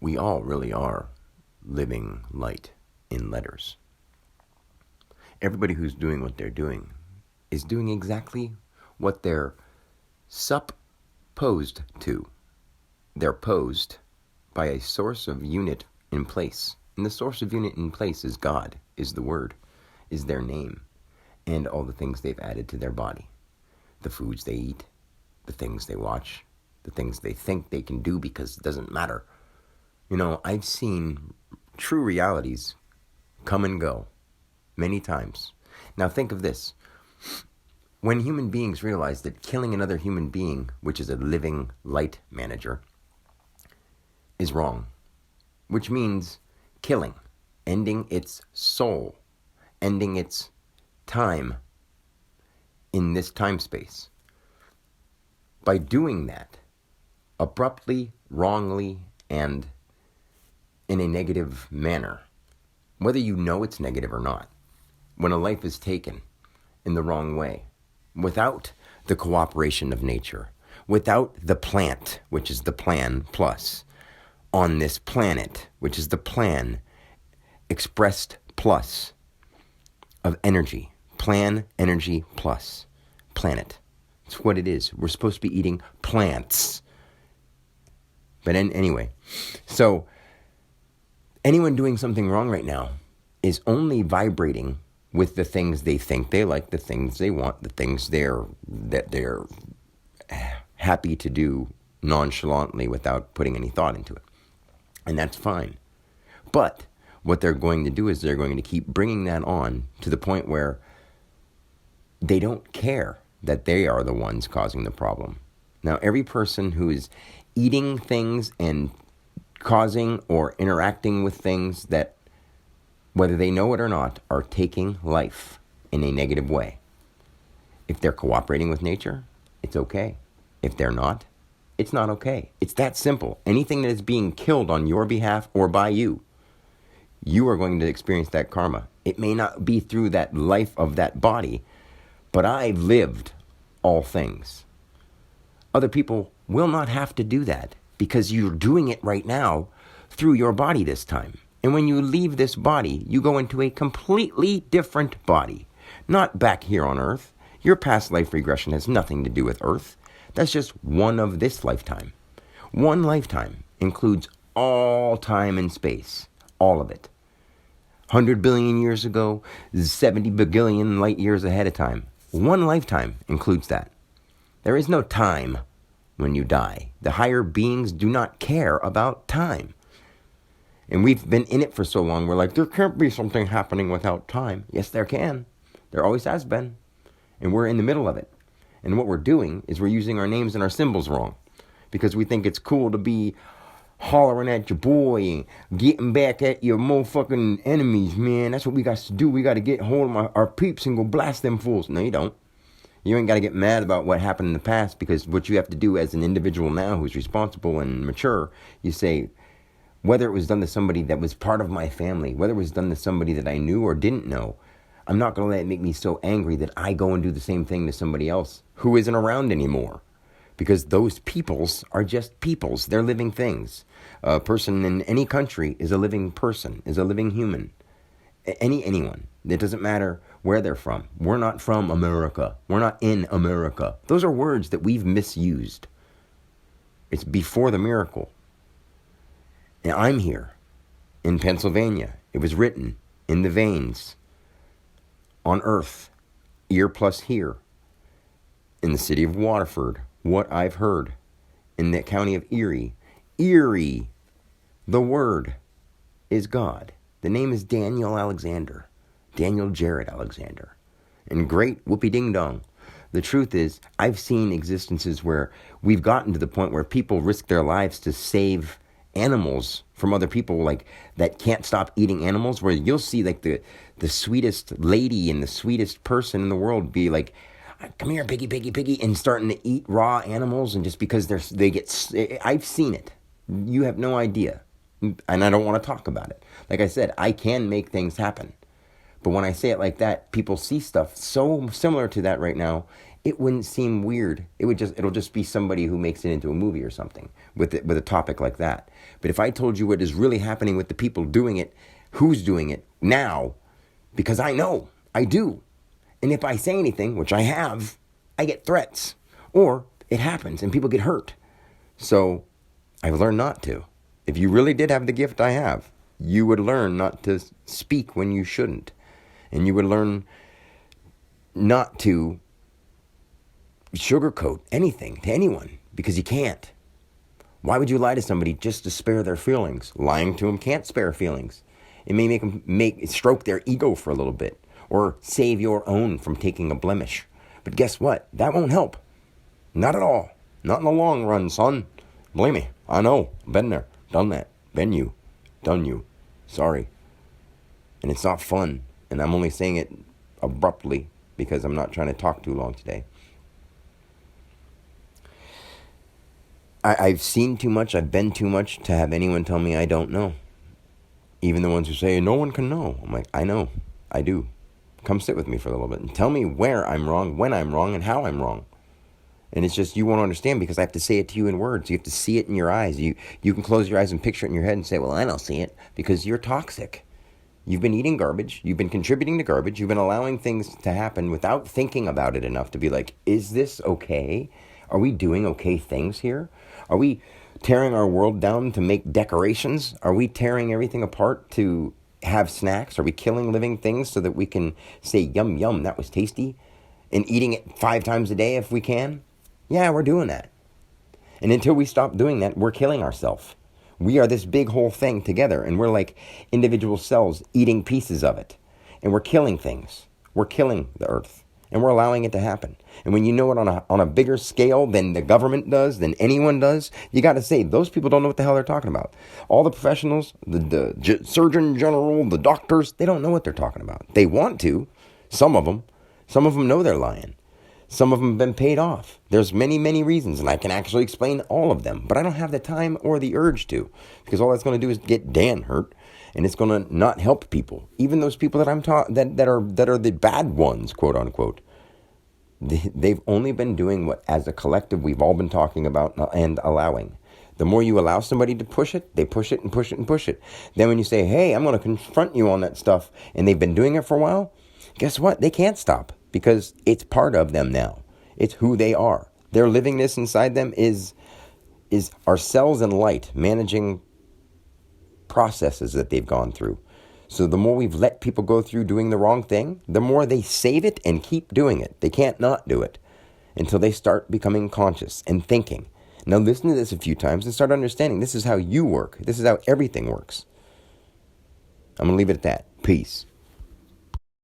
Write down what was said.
We all really are living light in letters. Everybody who's doing what they're doing is doing exactly what they're supposed to. They're posed by a source of unit in place. And the source of unit in place is God, is the Word, is their name, and all the things they've added to their body. The foods they eat, the things they watch, the things they think they can do because it doesn't matter. You know, I've seen true realities come and go many times. Now think of this. When human beings realize that killing another human being, which is a living light manager, is wrong, which means killing, ending its soul, ending its time in this time space. By doing that, abruptly, wrongly, and in a negative manner, whether you know it's negative or not, when a life is taken in the wrong way, without the cooperation of nature, without the plant, which is the plan plus, on this planet, which is the plan expressed plus of energy, plan, energy plus, planet. It's what it is. We're supposed to be eating plants. But anyway, so anyone doing something wrong right now is only vibrating with the things they think they like, the things they want, the things they're happy to do nonchalantly without putting any thought into it. And that's fine. But what they're going to do is they're going to keep bringing that on to the point where they don't care that they are the ones causing the problem. Now, every person who is eating things and causing or interacting with things that, whether they know it or not, are taking life in a negative way. If they're cooperating with nature, it's okay. If they're not, it's not okay. It's that simple. Anything that is being killed on your behalf or by you, you are going to experience that karma. It may not be through that life of that body, but I've lived all things. Other people will not have to do that because you're doing it right now through your body this time. And when you leave this body, you go into a completely different body. Not back here on Earth. Your past life regression has nothing to do with Earth. That's just one of this lifetime. One lifetime includes all time and space. All of it. 100 billion years ago, 70 bagillion light years ahead of time. One lifetime includes that. There is no time when you die. The higher beings do not care about time. And we've been in it for so long, we're like, there can't be something happening without time. Yes, there can. There always has been. And we're in the middle of it. And what we're doing is we're using our names and our symbols wrong. Because we think it's cool to be hollering at your boy and getting back at your motherfucking enemies, man. That's what we got to do. We got to get hold of our peeps and go blast them fools. No, you don't. You ain't got to get mad about what happened in the past, because what you have to do as an individual now who's responsible and mature, you say, whether it was done to somebody that was part of my family, whether it was done to somebody that I knew or didn't know, I'm not going to let it make me so angry that I go and do the same thing to somebody else who isn't around anymore. Because those peoples are just peoples. They're living things. A person in any country is a living person, is a living human. Anyone. It doesn't matter where they're from. We're not from America. We're not in America. Those are words that we've misused. It's before the miracle. Now, I'm here in Pennsylvania. It was written in the veins on earth, ear plus here, in the city of Waterford, what I've heard, in the county of Erie. Erie, the word is God. The name is Daniel Alexander, Daniel Jared Alexander, and great whoopee ding dong. The truth is, I've seen existences where we've gotten to the point where people risk their lives to save animals from other people, like that can't stop eating animals, where you'll see like the sweetest lady and the sweetest person in the world be like, come here, piggy, and starting to eat raw animals, and just because I've seen it. You have no idea. And I don't want to talk about it. Like I said, I can make things happen. But when I say it like that, people see stuff so similar to that right now, it wouldn't seem weird. It'll just be somebody who makes it into a movie or something with a topic like that. But if I told you what is really happening with the people doing it, who's doing it now, because I know, I do. And if I say anything, which I have, I get threats. Or it happens and people get hurt. So I've learned not to. If you really did have the gift I have, you would learn not to speak when you shouldn't. And you would learn not to sugarcoat anything to anyone, because you can't. Why would you lie to somebody just to spare their feelings? Lying to them can't spare feelings. It may make them stroke their ego for a little bit, or save your own from taking a blemish. But guess what? That won't help. Not at all. Not in the long run, son. Believe me, I know. Been there, done that. Been you, done you. Sorry. And it's not fun. And I'm only saying it abruptly because I'm not trying to talk too long today. I've seen too much, I've been too much to have anyone tell me I don't know. Even the ones who say, no one can know. I'm like, I know, I do. Come sit with me for a little bit and tell me where I'm wrong, when I'm wrong, and how I'm wrong. And it's just, you won't understand because I have to say it to you in words. You have to see it in your eyes. You can close your eyes and picture it in your head and say, well, I don't see it, because you're toxic. You've been eating garbage. You've been contributing to garbage. You've been allowing things to happen without thinking about it enough to be like, is this okay? Are we doing okay things here? Are we tearing our world down to make decorations? Are we tearing everything apart to have snacks? Are we killing living things so that we can say, yum, yum, that was tasty? And eating it 5 times a day if we can? Yeah, we're doing that. And until we stop doing that, we're killing ourselves. We are this big whole thing together, and we're like individual cells eating pieces of it. And we're killing things. We're killing the earth. And we're allowing it to happen. And when you know it on a bigger scale than the government does, than anyone does, you got to say, those people don't know what the hell they're talking about. All the professionals, the surgeon general, the doctors, they don't know what they're talking about. They want to. Some of them know they're lying. Some of them have been paid off. There's many, many reasons, and I can actually explain all of them. But I don't have the time or the urge to, because all that's going to do is get Dan hurt. And it's going to not help people, even those people that I'm that are the bad ones, quote unquote. They've only been doing what, as a collective, we've all been talking about and allowing. The more you allow somebody to push it, they push it and push it and push it. Then when you say, hey, I'm going to confront you on that stuff, and they've been doing it for a while, guess what? They can't stop, because it's part of them now. It's who they are. Their livingness inside them is our cells and light managing processes that they've gone through. So the more we've let people go through doing the wrong thing, the more they save it and keep doing it. They can't not do it until they start becoming conscious and thinking. Now listen to this a few times and start understanding this is how you work. This is how everything works. I'm going to leave it at that. Peace.